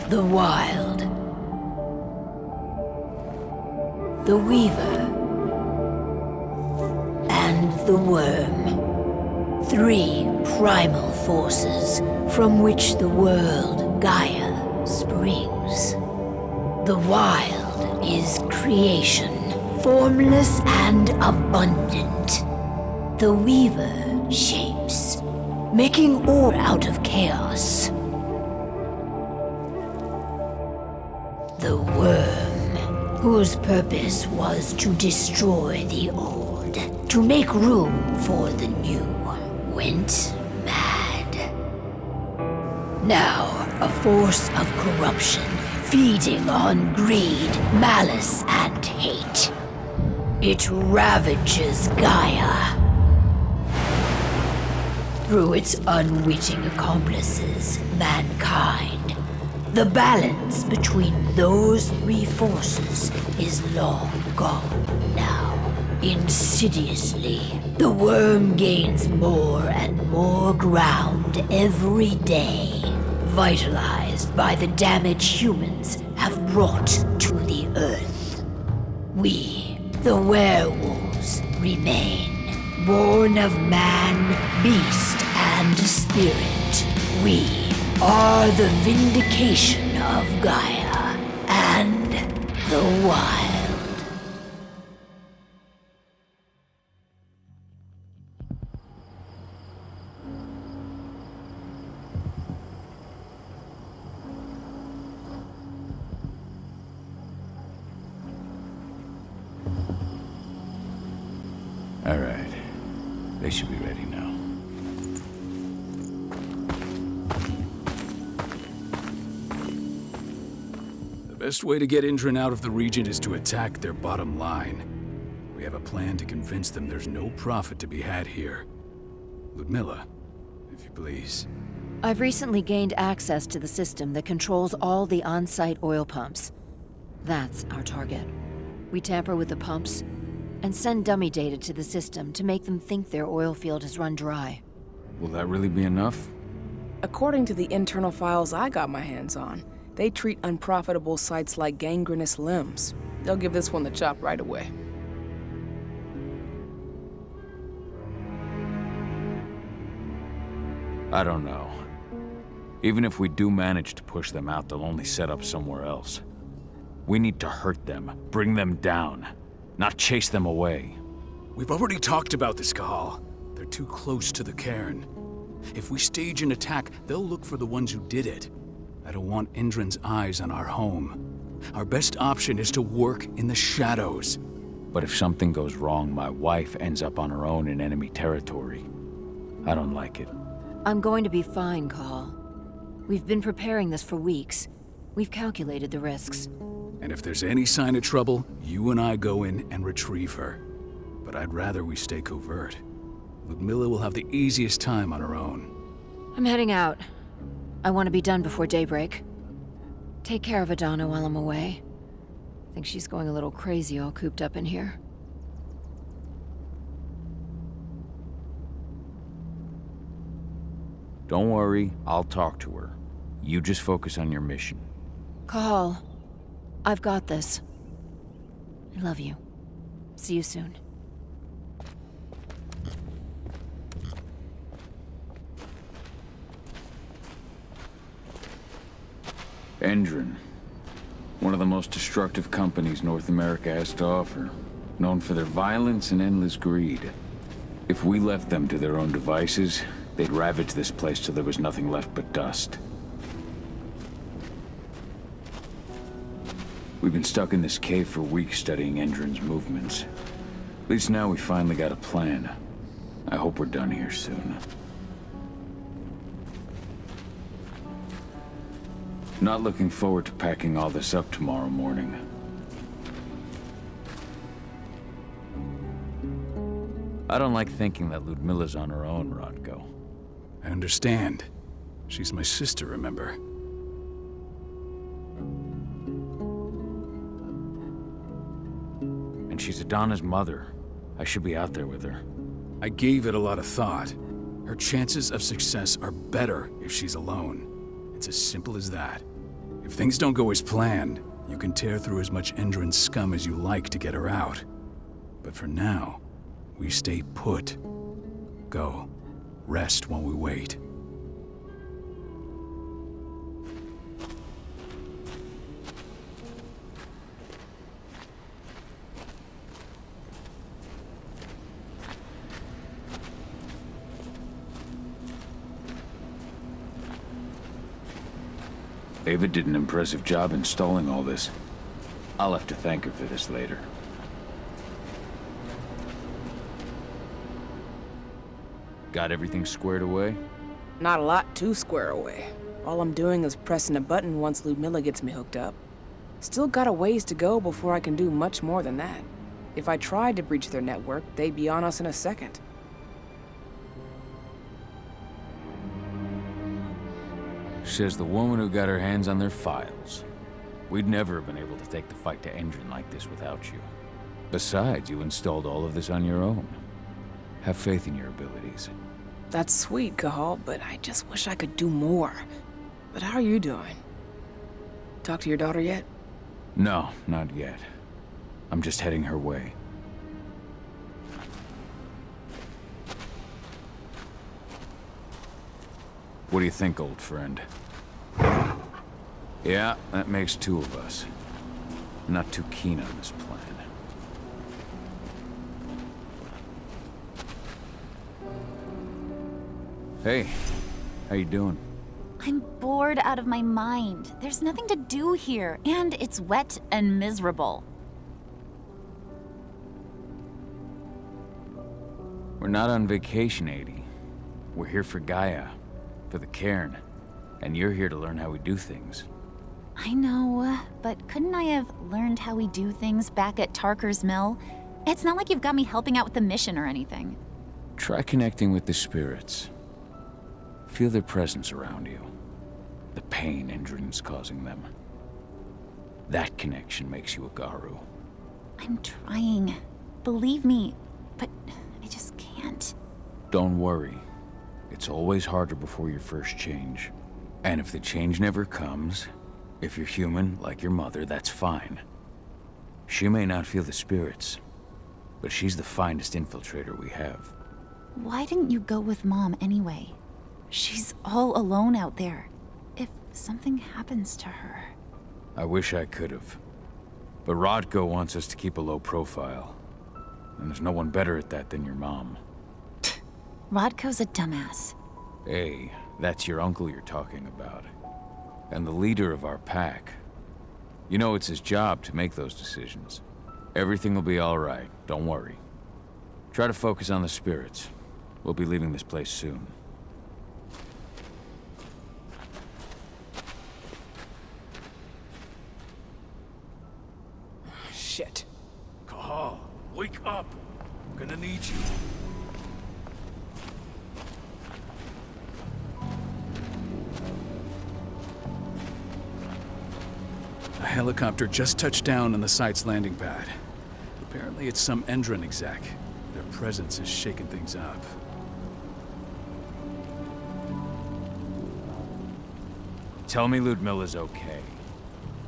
The Wild. The Weaver. And the Worm. 3 primal forces from which the world, Gaia, springs. The Wild is creation, formless and abundant. The Weaver shapes, making order out of chaos. The Worm, whose purpose was to destroy the old, to make room for the new, went mad. Now, a force of corruption, feeding on greed, malice, and hate. It ravages Gaia. Through its unwitting accomplices, mankind. The balance between those 3 forces is long gone now. Insidiously, the Worm gains more and more ground every day, vitalized by the damage humans have brought to the Earth. We, the werewolves, remain, born of man, beast, and spirit. We are the vindication of Gaia and the Wild. All right. They should be ready now. The best way to get Indran out of the region is to attack their bottom line. We have a plan to convince them there's no profit to be had here. Ludmilla, if you please. I've recently gained access to the system that controls all the on-site oil pumps. That's our target. We tamper with the pumps and send dummy data to the system to make them think their oil field has run dry. Will that really be enough? According to the internal files I got my hands on, they treat unprofitable sites like gangrenous limbs. They'll give this one the chop right away. I don't know. Even if we do manage to push them out, they'll only set up somewhere else. We need to hurt them, bring them down, not chase them away. We've already talked about this, Cahal. They're too close to the cairn. If we stage an attack, they'll look for the ones who did it. I don't want Indran's eyes on our home. Our best option is to work in the shadows. But if something goes wrong, my wife ends up on her own in enemy territory. I don't like it. I'm going to be fine, Cahal. We've been preparing this for weeks. We've calculated the risks. And if there's any sign of trouble, you and I go in and retrieve her. But I'd rather we stay covert. Ludmilla will have the easiest time on her own. I'm heading out. I want to be done before daybreak. Take care of Adana while I'm away. I think she's going a little crazy all cooped up in here. Don't worry, I'll talk to her. You just focus on your mission. Cahal, I've got this. I love you. See you soon. Indran. One of the most destructive companies North America has to offer. Known for their violence and endless greed. If we left them to their own devices, they'd ravage this place till there was nothing left but dust. We've been stuck in this cave for weeks studying Indran's movements. At least now we finally got a plan. I hope we're done here soon. Not looking forward to packing all this up tomorrow morning. I don't like thinking that Ludmilla's on her own, Rodko. I understand. She's my sister, remember? And she's Adana's mother. I should be out there with her. I gave it a lot of thought. Her chances of success are better if she's alone. It's as simple as that. If things don't go as planned, you can tear through as much Endron's scum as you like to get her out. But for now, we stay put. Go. Rest while we wait. Ava did an impressive job installing all this. I'll have to thank her for this later. Got everything squared away? Not a lot to square away. All I'm doing is pressing a button once Ludmilla gets me hooked up. Still got a ways to go before I can do much more than that. If I tried to breach their network, they'd be on us in a second. Says the woman who got her hands on their files. We'd never have been able to take the fight to Endron like this without you. Besides, you installed all of this on your own. Have faith in your abilities. That's sweet, Cahal, but I just wish I could do more. But how are you doing? Talk to your daughter yet? No, not yet. I'm just heading her way. What do you think, old friend? Yeah, that makes two of us. Not too keen on this plan. Hey, how you doing? I'm bored out of my mind. There's nothing to do here, and it's wet and miserable. We're not on vacation, Adie. We're here for Gaia, for the cairn, and you're here to learn how we do things. I know, but couldn't I have learned how we do things back at Tarker's Mill? It's not like you've got me helping out with the mission or anything. Try connecting with the spirits. Feel their presence around you. The pain Endron's causing them. That connection makes you a Garu. I'm trying. Believe me, but I just can't. Don't worry. It's always harder before your first change. And if the change never comes, if you're human, like your mother, that's fine. She may not feel the spirits, but she's the finest infiltrator we have. Why didn't you go with Mom anyway? She's all alone out there. If something happens to her... I wish I could have. But Rodko wants us to keep a low profile. And there's no one better at that than your mom. Rodko's a dumbass. Hey, that's your uncle you're talking about. And the leader of our pack. You know it's his job to make those decisions. Everything will be all right, don't worry. Try to focus on the spirits. We'll be leaving this place soon. Shit. Cahal, wake up! I'm gonna need you. A helicopter just touched down on the site's landing pad. Apparently it's some Endron exec. Their presence is shaking things up. Tell me Ludmilla's okay.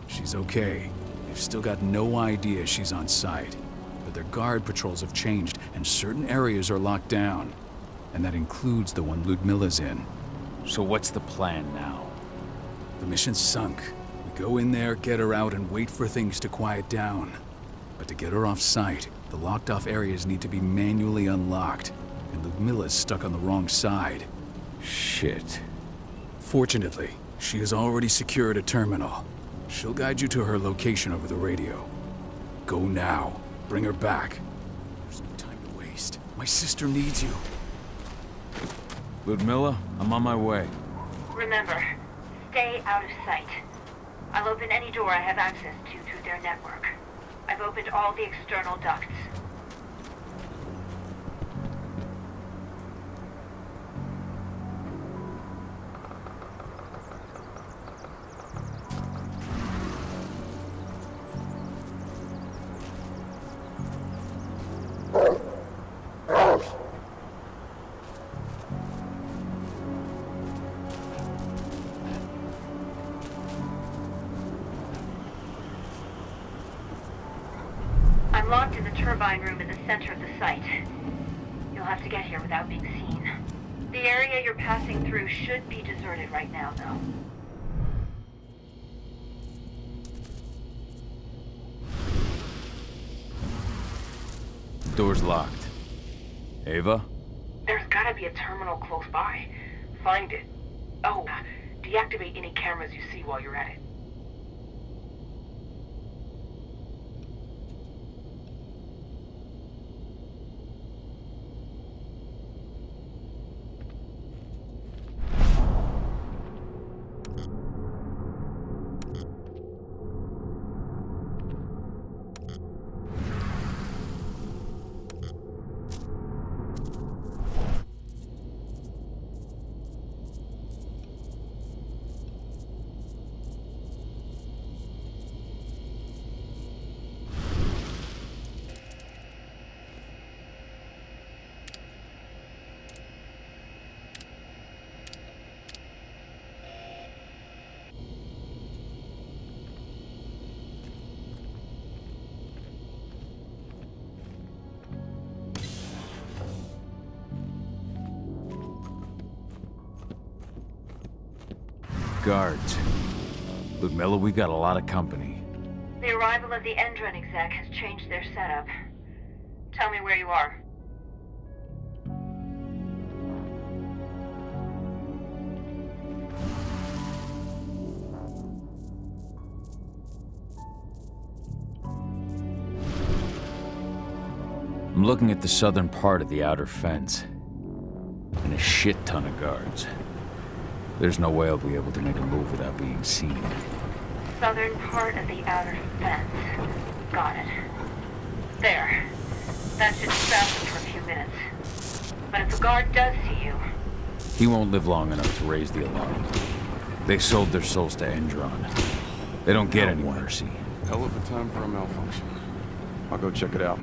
She's okay. They've still got no idea she's on site. But their guard patrols have changed, and certain areas are locked down. And that includes the one Ludmilla's in. So what's the plan now? The mission's sunk. We go in there, get her out, and wait for things to quiet down. But to get her off site, the locked-off areas need to be manually unlocked. And Ludmilla's stuck on the wrong side. Shit. Fortunately, she has already secured a terminal. She'll guide you to her location over the radio. Go now. Bring her back. There's no time to waste. My sister needs you. Ludmilla, I'm on my way. Remember, stay out of sight. I'll open any door I have access to through their network. I've opened all the external ducts. Turbine room in the center of the site. You'll have to get here without being seen. The area you're passing through should be deserted right now, though. Door's locked. Ava? There's gotta be a terminal close by. Find it. Oh, deactivate any cameras you see while you're at it. Guards. Ludmilla, we got a lot of company. The arrival of the Endron exec has changed their setup. Tell me where you are. I'm looking at the southern part of the outer fence. And a shit ton of guards. There's no way I'll be able to make a move without being seen. Southern part of the outer fence. Got it. There. That should stop them for a few minutes. But if a guard does see you... He won't live long enough to raise the alarm. They sold their souls to Endron. They don't get any mercy. Hell of a time for a malfunction. I'll go check it out.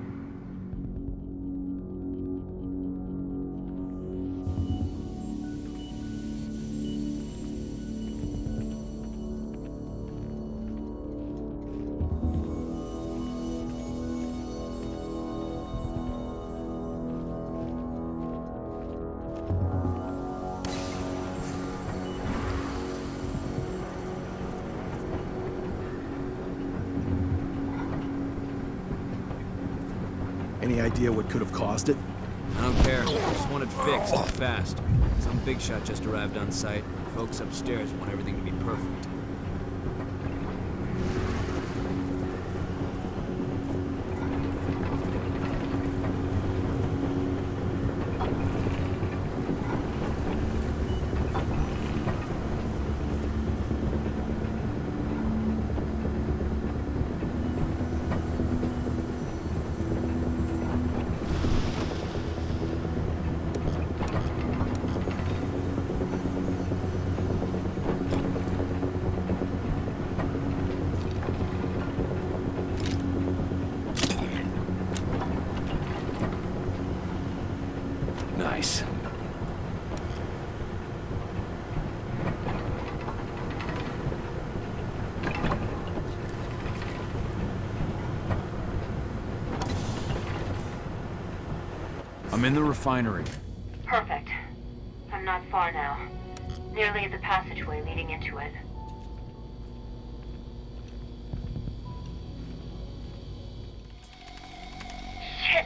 Any idea what could have caused it? I don't care. Just want it fixed and fast. Some big shot just arrived on site. Folks upstairs want everything to be perfect. Nice. I'm in the refinery. Perfect. I'm not far now. Nearly at the passageway leading into it. Shit!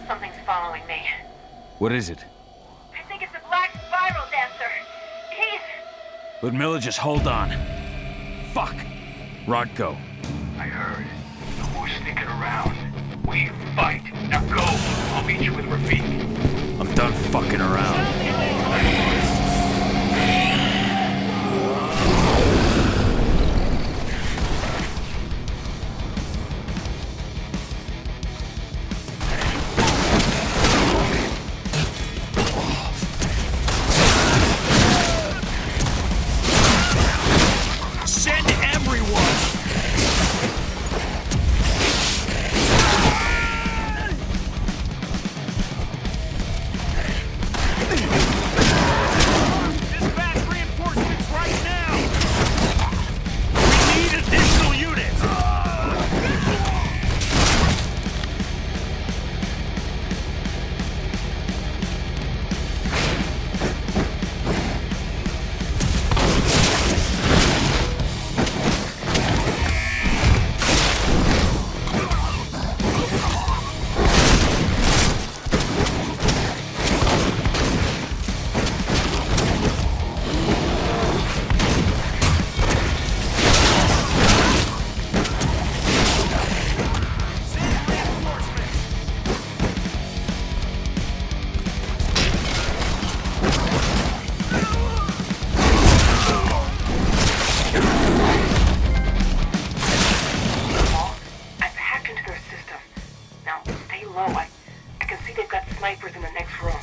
Something's following me. What is it? I think it's a black spiral dancer. He's... Ludmilla, just hold on. Fuck! Rodko. I heard. No more sneaking around. We fight. Now go. I'll meet you with Rafik. I'm done fucking around. snipers in the next room.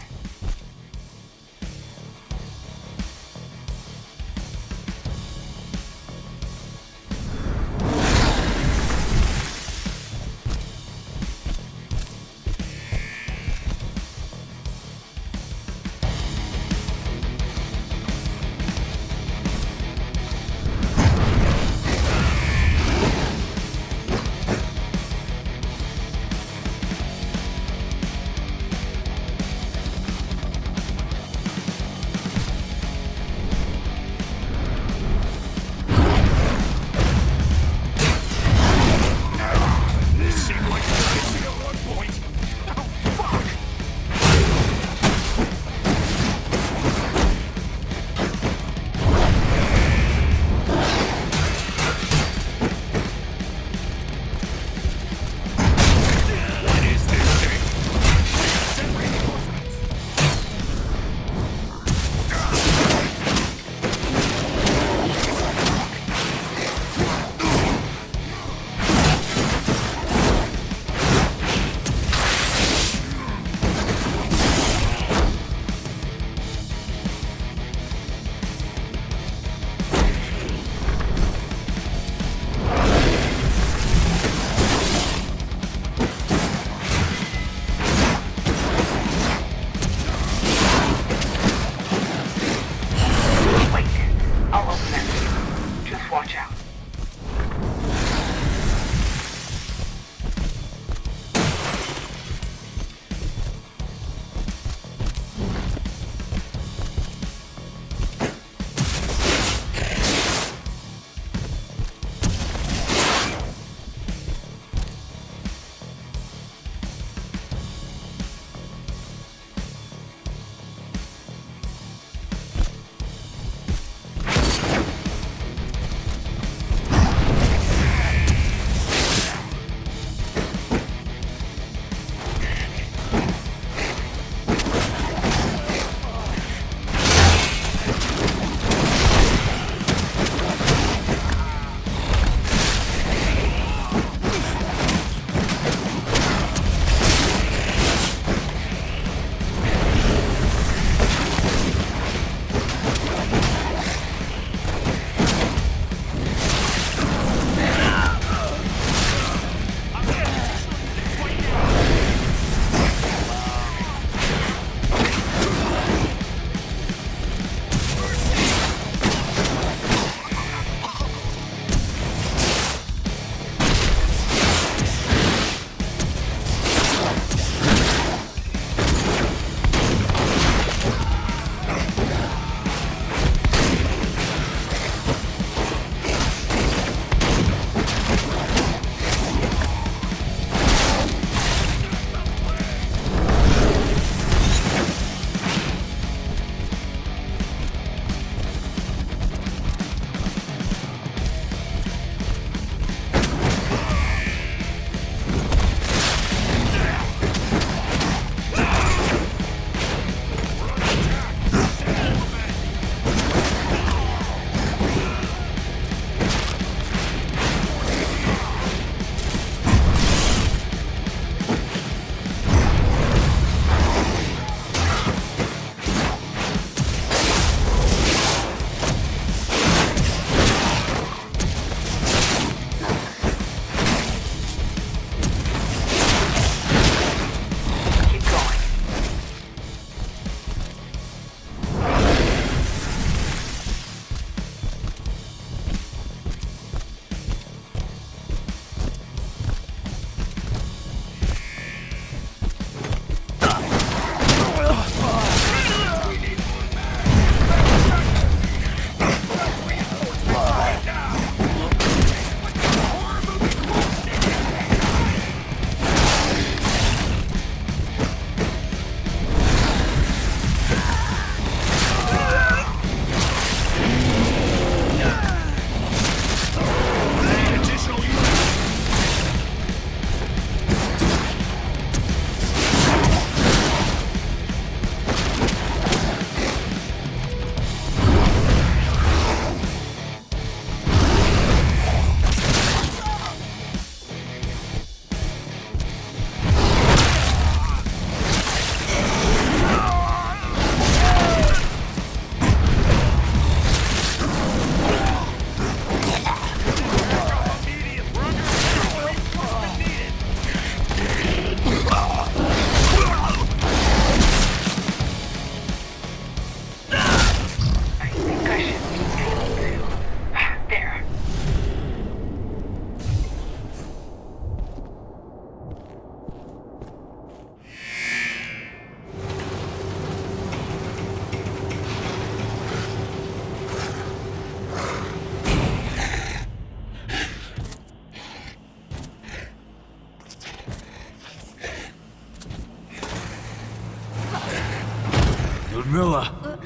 Camilla!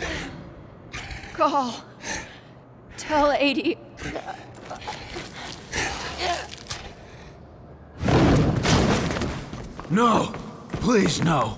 Call. Tell 80. No! Please, no!